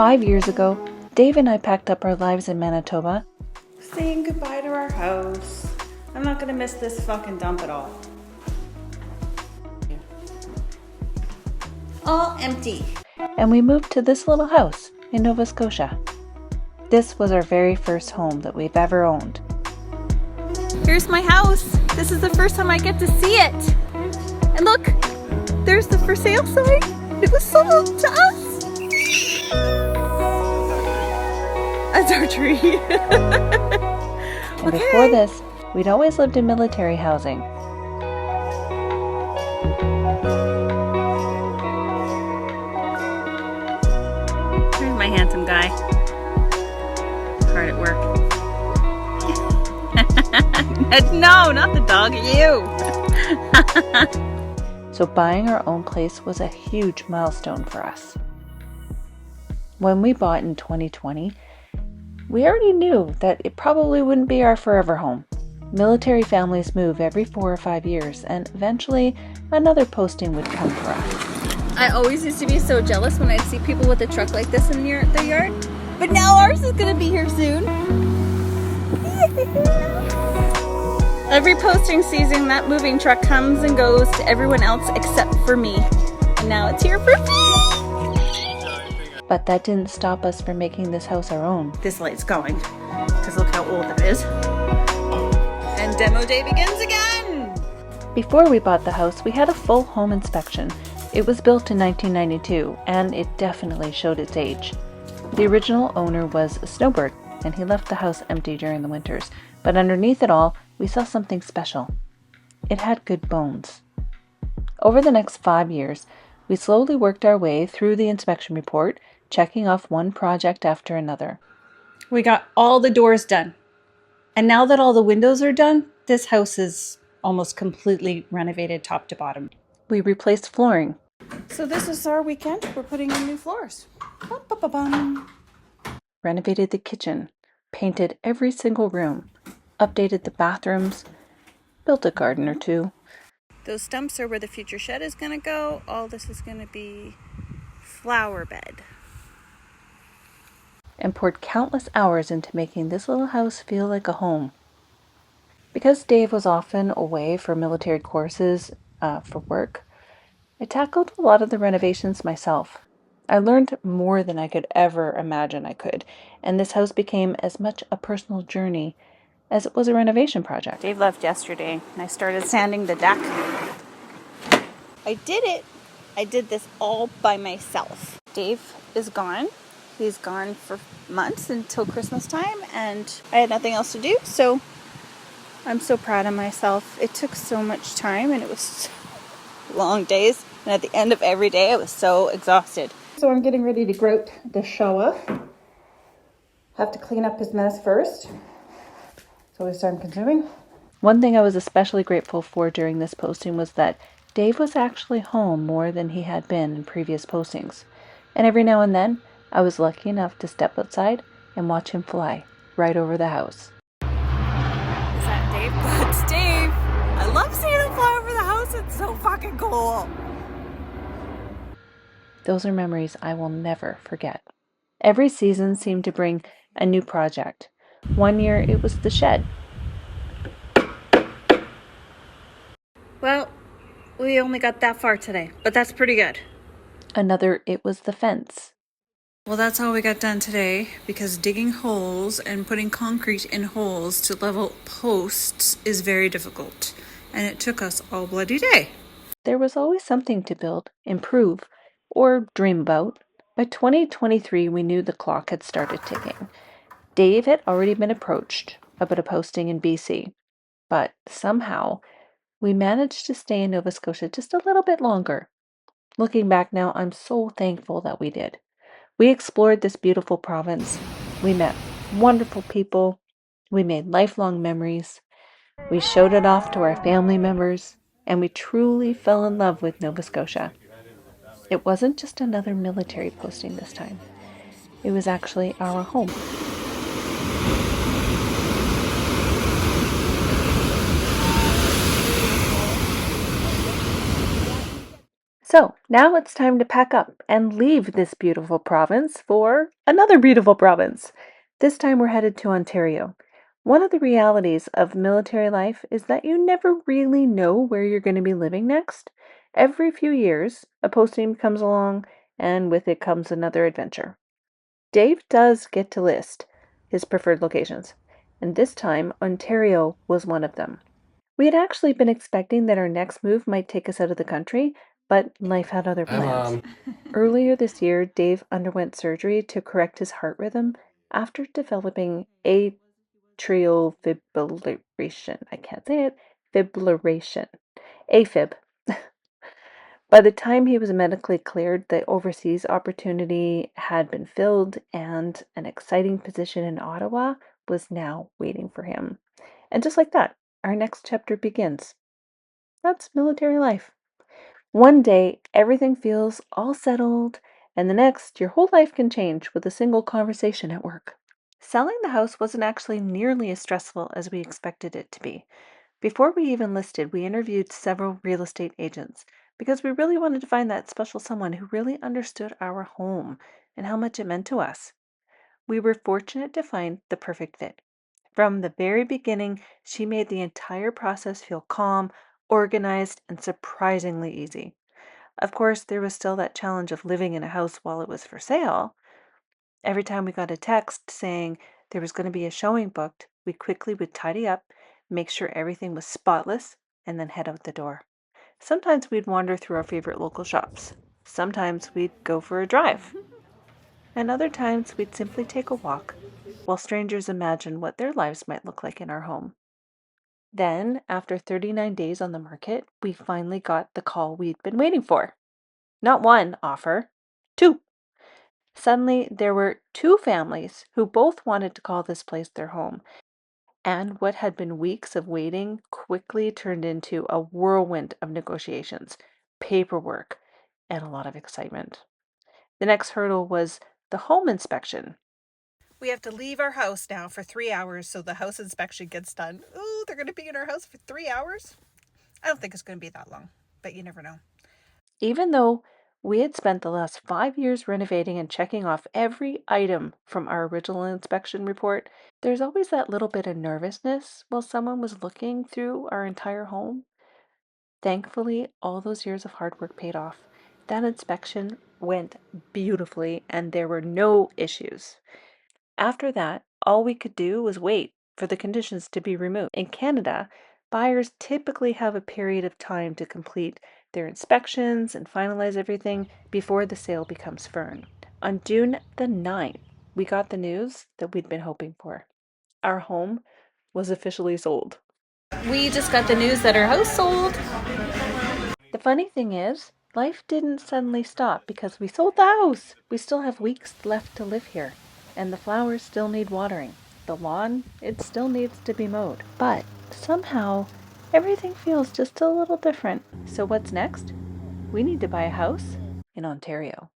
5 years ago, Dave and I packed up our lives in Manitoba, saying goodbye to our house. I'm not gonna miss this fucking dump at all. All empty. and we moved to this little house in Nova Scotia. This was our very first home that we've ever owned. Here's my house. This is the first time I get to see it. And look, there's the for sale sign. It was sold to us. That's our tree. And before this, we'd always lived in military housing. Here's my handsome guy. Hard at work. No, not the dog, you. So buying our own place was a huge milestone for us. When we bought in 2020, we already knew that it probably wouldn't be our forever home. Military families move every 4 or 5 years, and eventually another posting would come for us. I always used to be so jealous when I'd see people with a truck like this in their yard. But now ours is gonna be here soon. Every posting season, that moving truck comes and goes to everyone else except for me. And now it's here for me. But that didn't stop us from making this house our own. This light's going, because look how old it is. And demo day begins again. Before we bought the house, we had a full home inspection. It was built in 1992, and it definitely showed its age. The original owner was a snowbird, and he left the house empty during the winters. But underneath it all, we saw something special. It had good bones. Over the next 5 years, we slowly worked our way through the inspection report, checking off one project after another. We got all the doors done. And now that all the windows are done, this house is almost completely renovated top to bottom. We replaced flooring. So this is our weekend. We're putting in new floors. Ba-ba-ba-bum. Renovated the kitchen, painted every single room, updated the bathrooms, built a garden or two. Those stumps are where the future shed is going to go. All this is going to be flower bed. And poured countless hours into making this little house feel like a home. Because Dave was often away for military courses for work, I tackled a lot of the renovations myself. I learned more than I could ever imagine I could, and this house became as much a personal journey as it was a renovation project. Dave left yesterday, and I started sanding the deck. I did it. I did this all by myself. Dave is gone. He's gone for months until Christmas time, and I had nothing else to do, so I'm so proud of myself. It took so much time, and it was long days, and at the end of every day, I was so exhausted. So I'm getting ready to grout the shower. Have to clean up his mess first. So it's time consuming. One thing I was especially grateful for during this posting was that Dave was actually home more than he had been in previous postings. And every now and then, I was lucky enough to step outside and watch him fly right over the house. Is that Dave? That's Dave. I love seeing him fly over the house. It's so fucking cool. Those are memories I will never forget. Every season seemed to bring a new project. One year it was the shed. Well, we only got that far today, but that's pretty good. Another it was the fence. Well, that's all we got done today, because digging holes and putting concrete in holes to level posts is very difficult, and it took us all bloody day. There was always something to build, improve, or dream about. By 2023, we knew the clock had started ticking. Dave had already been approached about a posting in BC, but somehow we managed to stay in Nova Scotia just a little bit longer. Looking back now, I'm so thankful that we did. We explored this beautiful province. We met wonderful people. We made lifelong memories. We showed it off to our family members, and we truly fell in love with Nova Scotia. It wasn't just another military posting this time. It was actually our home. So now it's time to pack up and leave this beautiful province for another beautiful province. This time we're headed to Ontario. One of the realities of military life is that you never really know where you're going to be living next. Every few years, a posting comes along, and with it comes another adventure. Dave does get to list his preferred locations, and this time Ontario was one of them. We had actually been expecting that our next move might take us out of the country, but life had other Hi, plans. Mom. Earlier this year, Dave underwent surgery to correct his heart rhythm after developing atrial fibrillation. I can't say it. Fibrillation. AFib. By the time he was medically cleared, the overseas opportunity had been filled, and an exciting position in Ottawa was now waiting for him. And just like that, our next chapter begins. That's military life. One day, everything feels all settled, and the next, your whole life can change with a single conversation at work. Selling the house wasn't actually nearly as stressful as we expected it to be. Before we even listed, we interviewed several real estate agents because we really wanted to find that special someone who really understood our home and how much it meant to us. We were fortunate to find the perfect fit. From the very beginning, she made the entire process feel calm, organized, and surprisingly easy. Of course, there was still that challenge of living in a house while it was for sale. Every time we got a text saying there was going to be a showing booked, we quickly would tidy up, make sure everything was spotless, and then head out the door. Sometimes we'd wander through our favorite local shops. Sometimes we'd go for a drive. And other times we'd simply take a walk while strangers imagine what their lives might look like in our home. Then, after 39 days on the market, we finally got the call we'd been waiting for. Not one offer, two. Suddenly, there were two families who both wanted to call this place their home, and what had been weeks of waiting quickly turned into a whirlwind of negotiations, paperwork, and a lot of excitement. The next hurdle was the home inspection. We have to leave our house now for 3 hours so the house inspection gets done. Ooh, they're going to be in our house for 3 hours? I don't think it's going to be that long, but you never know. Even though we had spent the last 5 years renovating and checking off every item from our original inspection report, there's always that little bit of nervousness while someone was looking through our entire home. Thankfully, all those years of hard work paid off. That inspection went beautifully and there were no issues. After that, all we could do was wait for the conditions to be removed. In Canada, buyers typically have a period of time to complete their inspections and finalize everything before the sale becomes firm. On June the 9th, we got the news that we'd been hoping for. Our home was officially sold. We just got the news that our house sold. The funny thing is, life didn't suddenly stop because we sold the house. We still have weeks left to live here, and the flowers still need watering. The lawn, it still needs to be mowed. But somehow, everything feels just a little different. So what's next? We need to buy a house in Ontario.